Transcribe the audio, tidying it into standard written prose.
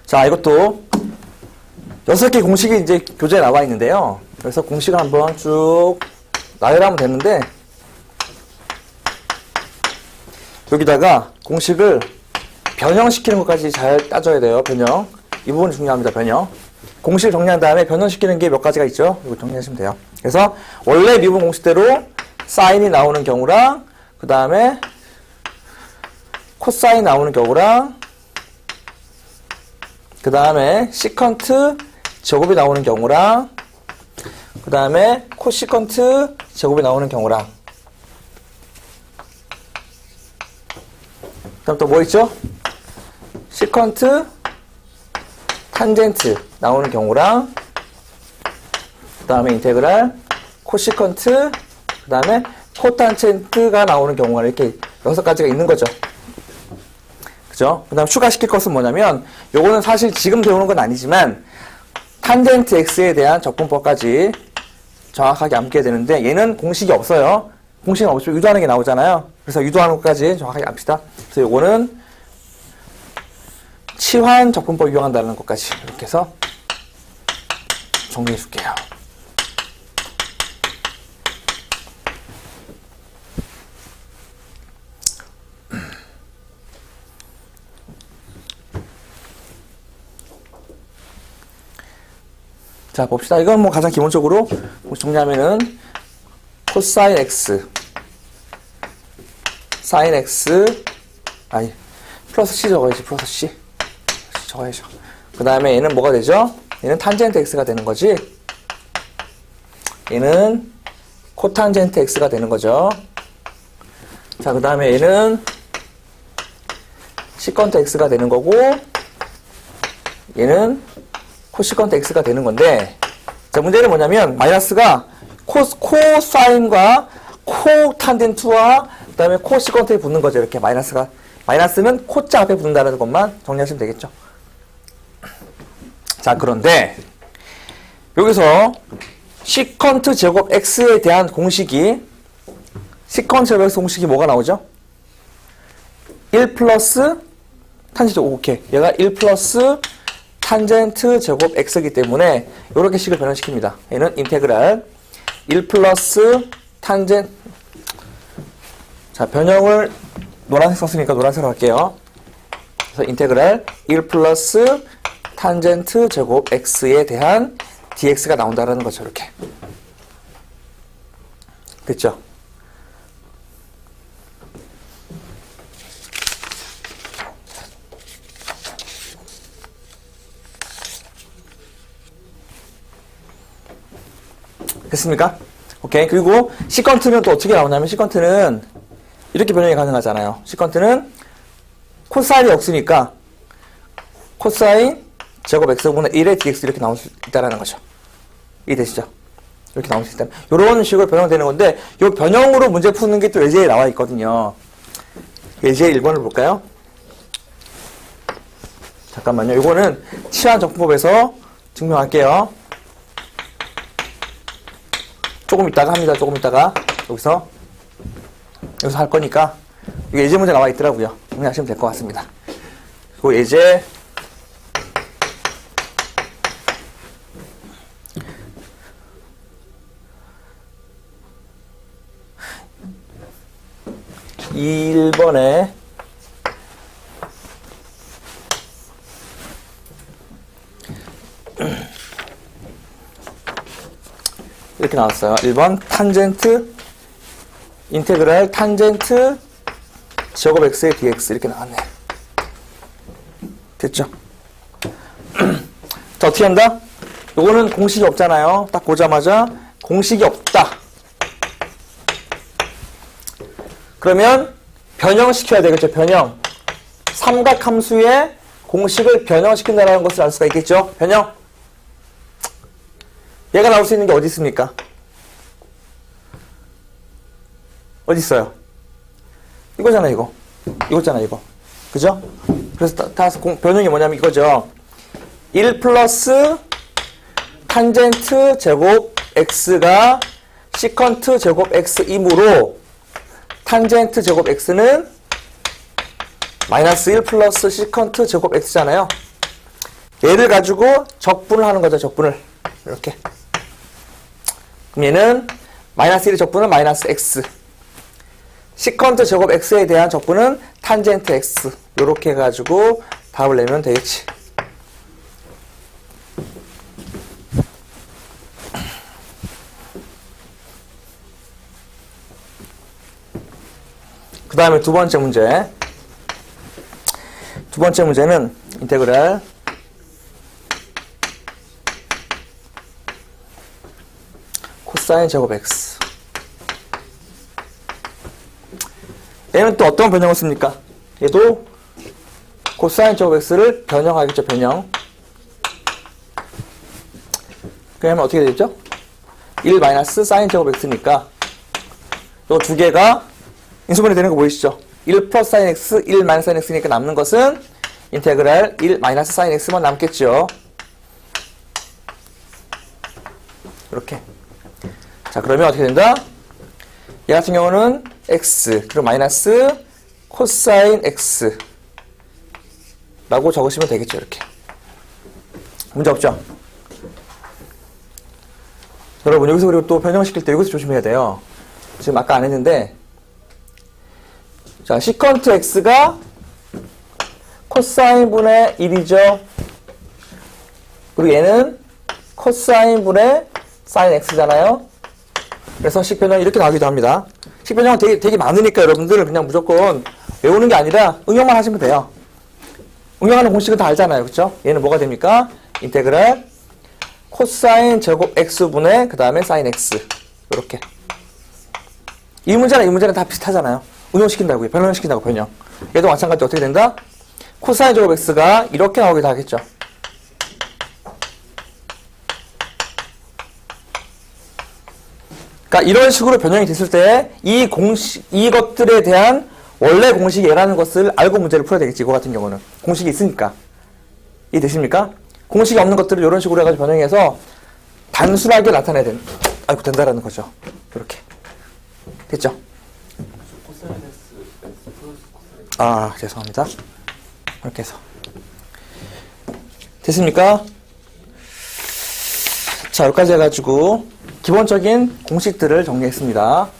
자, 이것도 6개 공식이 이제 교재에 나와 있는데요. 그래서 공식을 한번 쭉 나열하면 되는데, 여기다가 공식을 변형시키는 것까지 잘 따져야 돼요. 변형. 이 부분이 중요합니다. 변형. 공식을 정리한 다음에 변형시키는 게 몇 가지가 있죠. 이거 정리하시면 돼요. 그래서 원래 미분 공식대로 사인이 나오는 경우랑, 그 다음에 코사인 나오는 경우랑, 그 다음에 시컨트 제곱이 나오는 경우랑, 그 다음에 코시컨트 제곱이 나오는 경우랑, 그럼 또 뭐 있죠? 시컨트 탄젠트 나오는 경우랑, 그 다음에 인테그랄 코시컨트, 그 다음에 코탄젠트가 나오는 경우가 이렇게 6가지가 있는 거죠. 그죠? 그 다음 추가시킬 것은 뭐냐면, 요거는 사실 지금 배우는 건 아니지만 탄젠트 x에 대한 적분법까지 정확하게 암기해야 되는데, 얘는 공식이 없어요. 공식이 없으면 유도하는 게 나오잖아요. 그래서 유도하는 것까지 정확하게 압시다. 그래서 요거는 치환 적분법 이용한다는 것까지 이렇게 해서 정리해 줄게요. 자, 봅시다. 이건 뭐 가장 기본적으로 정리하면은 코사인 x, 사인 x, 아니, 플러스 c 적어야지, 플러스 c. 적어야죠. 그 다음에 얘는 뭐가 되죠? 얘는 탄젠트 x가 되는 거지. 얘는 코탄젠트 x가 되는 거죠. 자, 그 다음에 얘는 시컨트 x가 되는 거고, 얘는 코시컨트 x가 되는 건데, 자, 문제는 뭐냐면, 마이너스가 코사인과 코탄젠트와 그 다음에 코시컨트에 붙는 거죠. 이렇게 마이너스가. 마이너스는 코자 앞에 붙는다는 것만 정리하시면 되겠죠. 자, 그런데 여기서 시컨트 제곱 x에 대한 공식이, 시컨트 제곱 x 공식이 뭐가 나오죠? 1 플러스 탄젠트, 오케이. 얘가 1 플러스 탄젠트 제곱 x이기 때문에 이렇게 식을 변형시킵니다. 얘는 인테그랄 1 플러스 탄젠트, 자, 변형을 노란색 썼으니까 노란색으로 할게요. 그래서 인테그랄 1 플러스 탄젠트 제곱 x에 대한 dx가 나온다는 거죠. 이렇게. 됐죠? 됐습니까? 오케이. 그리고 시컨트는 또 어떻게 나오냐면, 시컨트는 이렇게 변형이 가능하잖아요. 시컨트는 코사인이 없으니까 코사인 제곱 x분의 1의 dx 이렇게 나올 수 있다는 거죠. 이해되시죠? 이렇게 나올 수 있다. 이런 식으로 변형되는 건데, 이 변형으로 문제 푸는 게 또 예제에 나와 있거든요. 예제 1번을 볼까요? 잠깐만요. 이거는 치환 적분법에서 증명할게요. 조금 있다가 합니다. 조금 있다가. 여기서 할 거니까. 이게 예제 문제 나와 있더라고요. 정리하시면 될 것 같습니다. 그리고 예제 1번에 이렇게 나왔어요. 1번 탄젠트 인테그랄 탄젠트 제곱 x의 dx 이렇게 나왔네. 됐죠? 자, 어떻게 한다? 요거는 공식이 없잖아요. 딱 보자마자 공식이 없다. 그러면 변형시켜야 되겠죠. 변형. 삼각함수의 공식을 변형시킨다는 것을 알 수가 있겠죠. 변형. 얘가 나올 수 있는 게 어디 있습니까? 어디 있어요? 이거잖아, 이거. 이거잖아, 이거. 그죠? 그래서 따라서 변형이 뭐냐면 이거죠. 1 플러스 탄젠트 제곱 x가 시컨트 제곱 x이므로 탄젠트 제곱 x는 마이너스 1 플러스 시컨트 제곱 x잖아요. 얘를 가지고 적분을 하는 거죠. 적분을. 이렇게. 그럼 얘는 마이너스 1의 적분은 마이너스 x. 시컨트 제곱 x에 대한 적분은 탄젠트 x. 이렇게 해가지고 답을 내면 되겠지. 그 다음에 두 번째 문제. 두 번째 문제는 인테그랄 코사인 제곱 x. 얘는 또 어떤 변형을 씁니까? 얘도 코사인 제곱 x를 변형하겠죠, 변형. 그러면 어떻게 되죠? 1 마이너스 사인 제곱 x니까 이 두 개가 인수분해 되는 거 보이시죠? 1 플러스 사인 x, 1 마이너스 사인 x니까 남는 것은 인테그랄 1 마이너스 사인 x만 남겠죠. 이렇게. 자, 그러면 어떻게 된다? 얘 같은 경우는 x, 그리고 마이너스 코사인 x 라고 적으시면 되겠죠, 이렇게. 문제 없죠? 여러분, 여기서 그리고 또 변형시킬 때 여기서 조심해야 돼요. 지금 아까 안 했는데, 자, 시컨트 x가 코사인 분의 1이죠. 그리고 얘는 코사인 분의 사인 x잖아요. 그래서 식변형 이렇게 나오기도 합니다. 식변형 되게 많으니까 여러분들 그냥 무조건 외우는 게 아니라 응용만 하시면 돼요. 응용하는 공식은 다 알잖아요. 그쵸? 얘는 뭐가 됩니까? 인테그랄 코사인 제곱 x분의 그 다음에 사인 x. 이렇게. 이 문제는 다 비슷하잖아요. 응용시킨다고요. 변형시킨다고, 변형. 얘도 마찬가지 어떻게 된다? 코사인 제곱 x가 이렇게 나오기도 하겠죠. 그러니까 이런 식으로 변형이 됐을 때 이 공식, 이것들에 대한 원래 공식이 얘라는 것을 알고 문제를 풀어야 되겠지. 이거 같은 경우는. 공식이 있으니까. 이해되십니까? 공식이 없는 것들을 이런 식으로 해가지고 변형해서 단순하게 나타내야 된다라는 거죠. 이렇게. 됐죠? 아, 죄송합니다. 이렇게 해서. 됐습니까? 자, 여기까지 해가지고 기본적인 공식들을 정리했습니다.